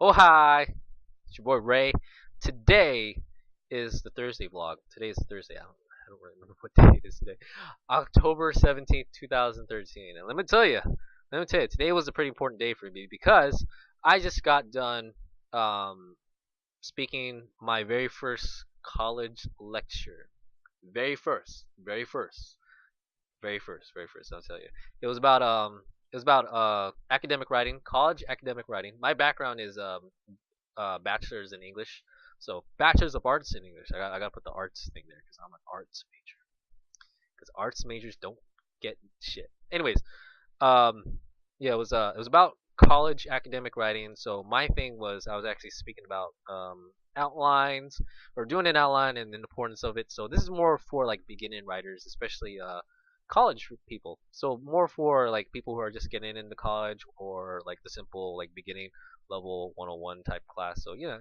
Oh hi, it's your boy Ray. Today is the Thursday vlog. Today is Thursday. I don't really remember what day it is today. October 17th, 2013. And let me tell you, today was a pretty important day for me because I just got done um, speaking my very first college lecture. Very first. I'll tell you. It was about academic writing, college academic writing. My background is bachelor's in English, so bachelor's of arts in English. I got to put the arts thing there because I'm an arts major. Because arts majors don't get shit. Anyways, um, yeah, it was about college academic writing. So my thing was I was actually speaking about outlines or doing an outline and the importance of it. So this is more for like beginning writers, especially college people. So more for like people who are just getting into college or like the simple like beginning level 101 type class. So yeah,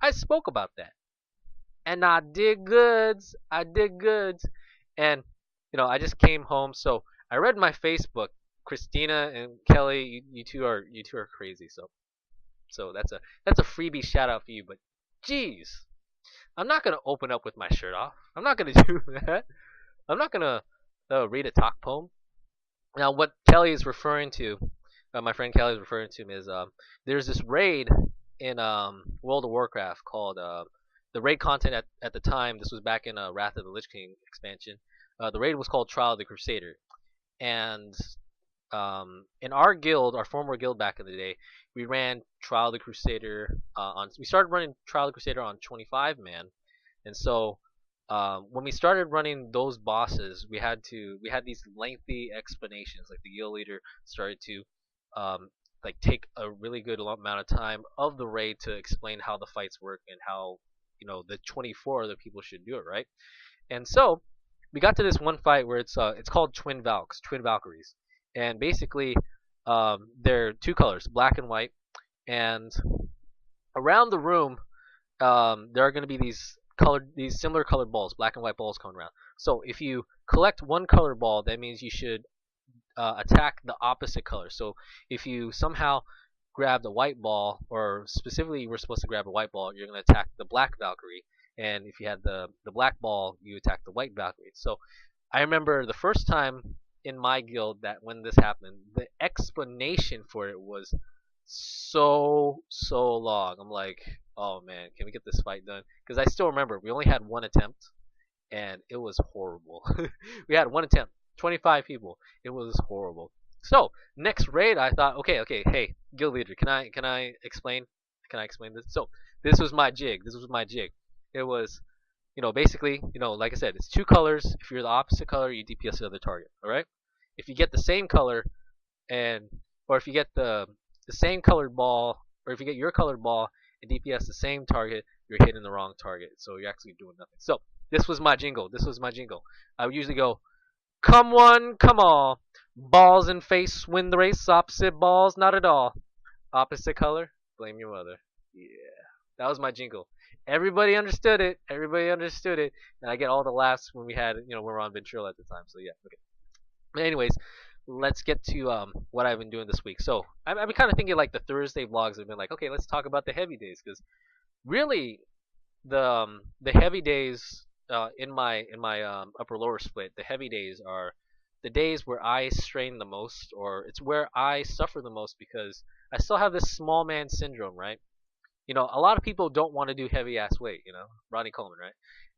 I spoke about that and I did goods. I did goods, and I just came home. So I read my Facebook. Christina and Kelly, you two are crazy. So that's a freebie shout out for you. But jeez, I'm not gonna open up with my shirt off. I'm not gonna do that. I'm not gonna read a talk poem. Now, what Kelly is referring to, my friend Kelly is referring to, is there's this raid in World of Warcraft called the raid content at the time. This was back in Wrath of the Lich King expansion. The raid was called Trial of the Crusader, and in our guild, our former guild back in the day, we ran Trial of the Crusader we started running Trial of the Crusader on 25 man, and so when we started running those bosses, we had these lengthy explanations. Like the guild leader started to like take a really good amount of time of the raid to explain how the fights work and how the 24 other people should do it right. And so we got to this one fight where it's called Twin Valkyries, and basically they're two colors, black and white, and around the room there are going to be these similar colored balls, black and white balls coming around. So if you collect one colored ball, that means you should attack the opposite color. So if you somehow grab the white ball, or specifically you were supposed to grab a white ball, you're going to attack the black Valkyrie. And if you had the black ball, you attack the white Valkyrie. So I remember the first time in my guild that when this happened, the explanation for it was so long. I'm like, oh man, can we get this fight done? Because I still remember we only had one attempt, and it was horrible. We had one attempt, 25 people. It was horrible. So next raid, I thought, okay, hey, guild leader, can I explain? Can I explain this? So this was my jig. It was, basically, like I said, it's two colors. If you're the opposite color, you DPS another target. All right. If you get the same color, and or if you get the same colored ball, or if you get your colored ball and DPS the same target, you're hitting the wrong target. So you're actually doing nothing. So this was my jingle. I would usually go, come one, come all. Balls in face, win the race. Opposite balls, not at all. Opposite color, blame your mother. Yeah, that was my jingle. Everybody understood it. And I get all the laughs when we were on Ventrilo at the time. So yeah, okay. But anyways, let's get to what I've been doing this week. So I've been kind of thinking like the Thursday vlogs have been like, okay, let's talk about the heavy days, because really the heavy days in my upper lower split, the heavy days are the days where I strain the most, or it's where I suffer the most because I still have this small man syndrome, right? A lot of people don't want to do heavy ass weight. Ronnie Coleman, right?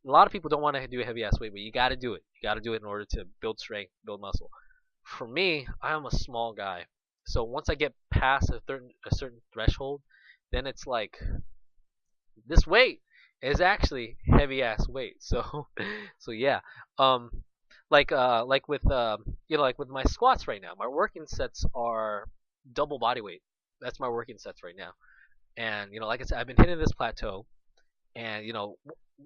A lot of people don't want to do heavy ass weight, but you got to do it. You got to do it in order to build strength, build muscle. For me, I am a small guy, so once I get past a certain threshold, then it's like this weight is actually heavy ass weight. So so yeah, um, like with like with my squats right now, my working sets are double body weight. That's my working sets right now, and like I said, I've been hitting this plateau, and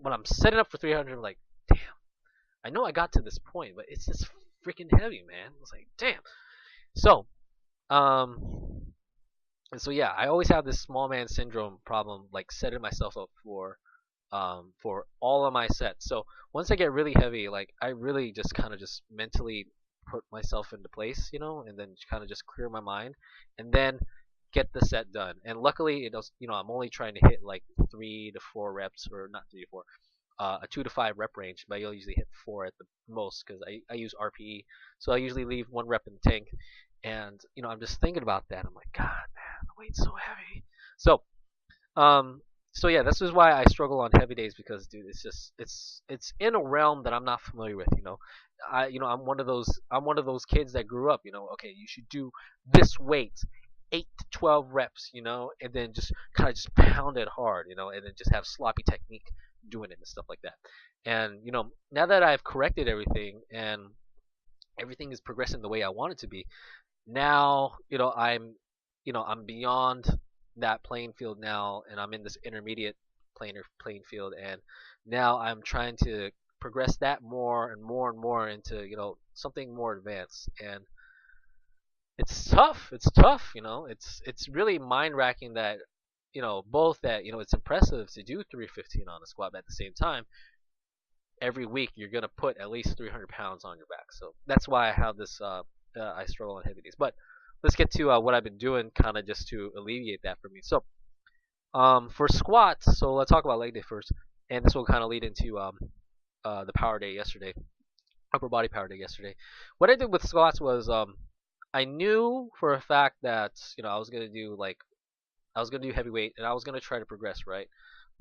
when I'm setting up for 300, I'm like, damn, I know I got to this point, but it's just freaking heavy, man. It's like, damn. So, um, and so yeah, I always have this small man syndrome problem, like setting myself up for all of my sets. So once I get really heavy, like I really just kind of just mentally put myself into place, and then kind of just clear my mind, and then get the set done. And luckily, it does. I'm only trying to hit like 3 to 4 reps, or not 3 to 4, a 2 to 5 rep range. But you'll usually hit 4 at the most because I use RPE, so I usually leave 1 rep in the tank. And I'm just thinking about that. I'm like, God, man, the weight's so heavy. So um, so yeah, this is why I struggle on heavy days because, dude, it's just it's in a realm that I'm not familiar with. I'm one of those kids that grew up. Okay, you should do this weight, 8 to 12 reps, and then just kind of just pound it hard, and then just have sloppy technique doing it and stuff like that. And now that I've corrected everything and everything is progressing the way I want it to be, now I'm beyond that playing field now, and I'm in this intermediate playing field, and now I'm trying to progress that more and more and more into something more advanced. And it's tough. It's tough. It's really mind racking that both that it's impressive to do 315 on a squat, but at the same time every week you're gonna put at least 300 pounds on your back. So that's why I have this. I struggle on heavy days. But let's get to what I've been doing, kind of just to alleviate that for me. So for squats, so let's talk about leg day first, and this will kind of lead into the power day yesterday, upper body power day yesterday. What I did with squats was I knew for a fact that I was gonna do heavyweight, and I was gonna try to progress, right?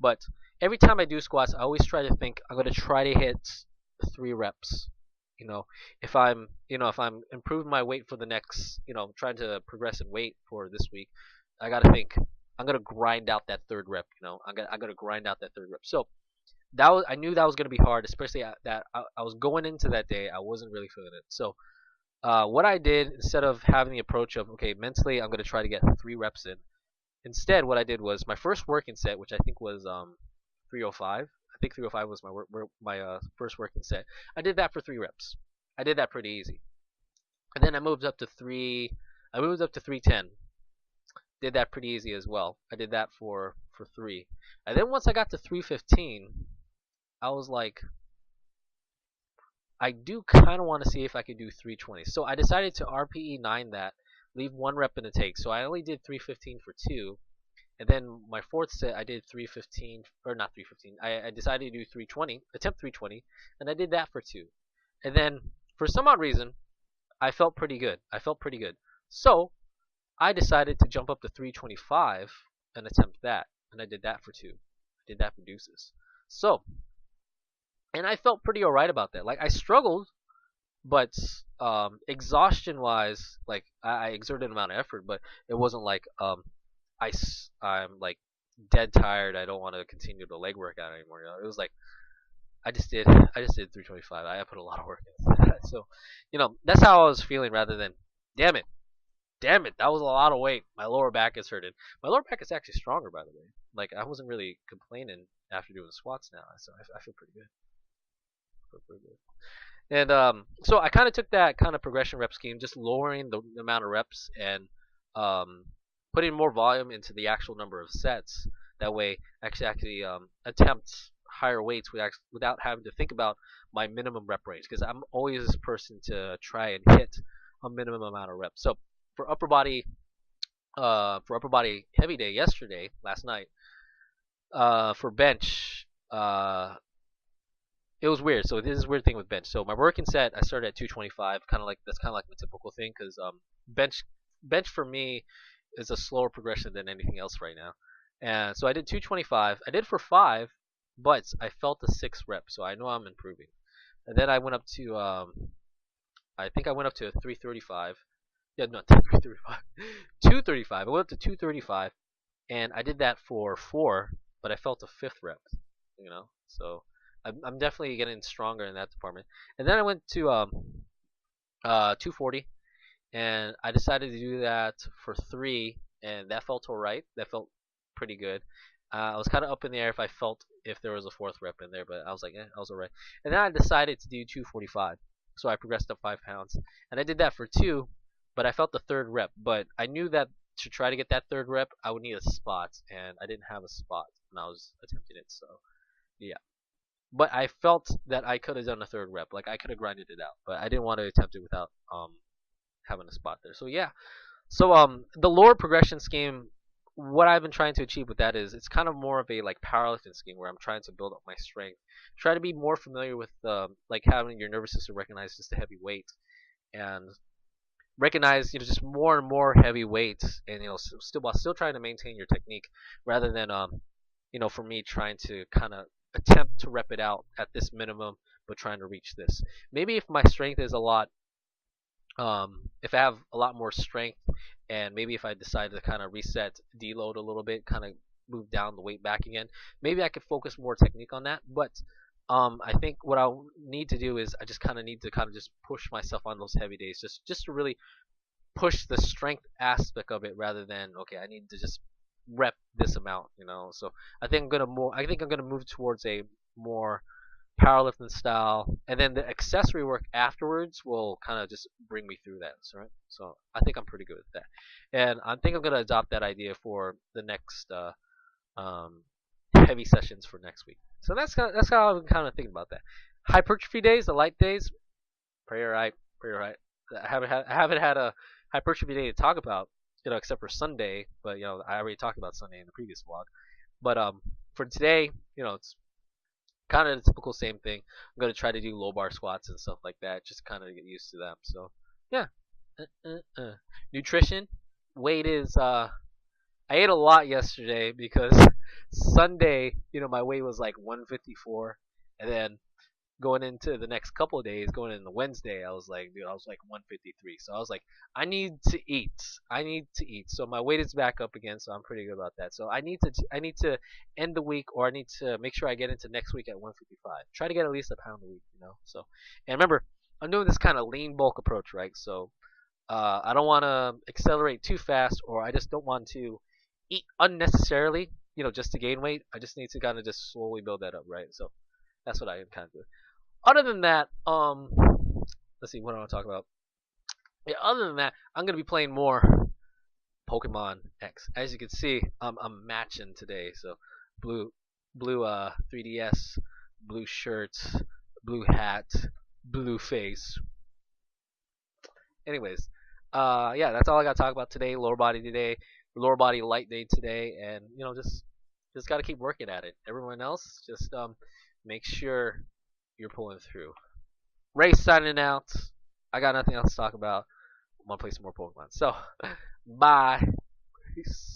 But every time I do squats, I always try to think I'm gonna try to hit 3 reps. You know, if I'm improving my weight for the next, trying to progress in weight for this week, I gotta think I'm gonna grind out that third rep. I'm gonna grind out that third rep. So I knew that was gonna be hard, especially that I was going into that day. I wasn't really feeling it. So what I did, instead of having the approach of, okay, mentally I'm gonna try to get 3 reps in. Instead, what I did was my first working set, which I think was 305. I think 305 was my first working set. I did that for 3 reps. I did that pretty easy, and then I moved up to three. I moved up to 310. Did that pretty easy as well. I did that for 3, and then once I got to 315, I was like, I do kind of want to see if I could do 320. So I decided to RPE 9 that, leave 1 rep in the take. So I only did 315 for 2. And then my fourth set, I did 315, or not 315. I decided to do 320, attempt 320, and I did that for 2. And then, for some odd reason, I felt pretty good. I felt pretty good. So I decided to jump up to 325 and attempt that. And I did that for 2. I did that for deuces. So, and I felt pretty alright about that. Like, I struggled, but exhaustion wise, like, I exerted an amount of effort, but it wasn't like I'm like dead tired. I don't want to continue the leg workout anymore. It was like I just did 325. I put a lot of work into that. So, that's how I was feeling, rather than, damn it, damn it, that was a lot of weight. My lower back is hurting. My lower back is actually stronger, by the way. Like, I wasn't really complaining after doing squats now, so I feel pretty good. I feel pretty good. And so I kind of took that kind of progression rep scheme, just lowering the amount of reps and um, putting more volume into the actual number of sets. That way, actually attempt higher weights without having to think about my minimum rep range. Because I'm always this person to try and hit a minimum amount of reps. So for upper body, heavy day yesterday, last night, for bench, it was weird. So this is a weird thing with bench. So my working set, I started at 225, that's kind of like the typical thing, because bench for me is a slower progression than anything else right now. And so I did 225. I did for 5, but I felt the 6 rep, so I know I'm improving. And then I went up to I think I went up to 335. Yeah, no, 335. 235. I went up to 235, and I did that for 4, but I felt a 5th rep. So I'm definitely getting stronger in that department. And then I went to 240, and I decided to do that for 3, and that felt alright. That felt pretty good. I was kind of up in the air if there was a 4th rep in there, but I was like, I was alright. And then I decided to do 245, so I progressed up 5 pounds, and I did that for 2, but I felt the 3rd rep. But I knew that to try to get that 3rd rep, I would need a spot, and I didn't have a spot when I was attempting it. So yeah. But I felt that I could have done a 3rd rep. Like, I could have grinded it out, but I didn't want to attempt it without having a spot there. So yeah. So the lower progression scheme, what I've been trying to achieve with that is it's kind of more of a like powerlifting scheme where I'm trying to build up my strength, try to be more familiar with like having your nervous system recognize just a heavy weight and recognize just more and more heavy weights and still while still trying to maintain your technique rather than for me trying to kind of attempt to rep it out at this minimum but trying to reach this. Maybe if my strength is a lot if I have a lot more strength, and maybe if I decide to kind of reset, deload a little bit, kind of move down the weight back again, maybe I could focus more technique on that. But I think what I need to do is I just kind of need to kind of just push myself on those heavy days, just to really push the strength aspect of it rather than okay, I need to just rep this amount. So I think I'm gonna move towards a more powerlifting style, and then the accessory work afterwards will kind of just bring me through that. So, right? So I think I'm pretty good at that, and I think I'm gonna adopt that idea for the next um, heavy sessions for next week. So that's how I'm kind of thinking about that. Hypertrophy days, the light days, pretty alright, pretty alright. I haven't had a hypertrophy day to talk about, except for Sunday. But I already talked about Sunday in the previous vlog. But for today, it's kind of the typical same thing. I'm gonna try to do low bar squats and stuff like that, just kind of get used to them. So yeah. Nutrition, weight is I ate a lot yesterday because Sunday, my weight was like 154, and then going into the next couple of days, going into Wednesday, I was like, dude, I was like 153. So I was like, I need to eat. I need to eat. So my weight is back up again, so I'm pretty good about that. So I need to end the week, or I need to make sure I get into next week at 155. Try to get at least a pound a week. So, and remember, I'm doing this kind of lean bulk approach, right? So I don't want to accelerate too fast, or I just don't want to eat unnecessarily, just to gain weight. I just need to kind of just slowly build that up, right? So that's what I am kind of doing. Other than that, let's see, what do I want to talk about? Yeah, other than that, I'm gonna be playing more Pokemon X. As you can see, I'm matching today. So blue, blue 3DS, blue shirt, blue hat, blue face. Anyways, yeah, that's all I got to talk about today. Lower body today, lower body light day today, and just got to keep working at it. Everyone else, just make sure you're pulling through. Ray signing out. I got nothing else to talk about. I'm gonna play some more Pokemon. So, bye. Peace.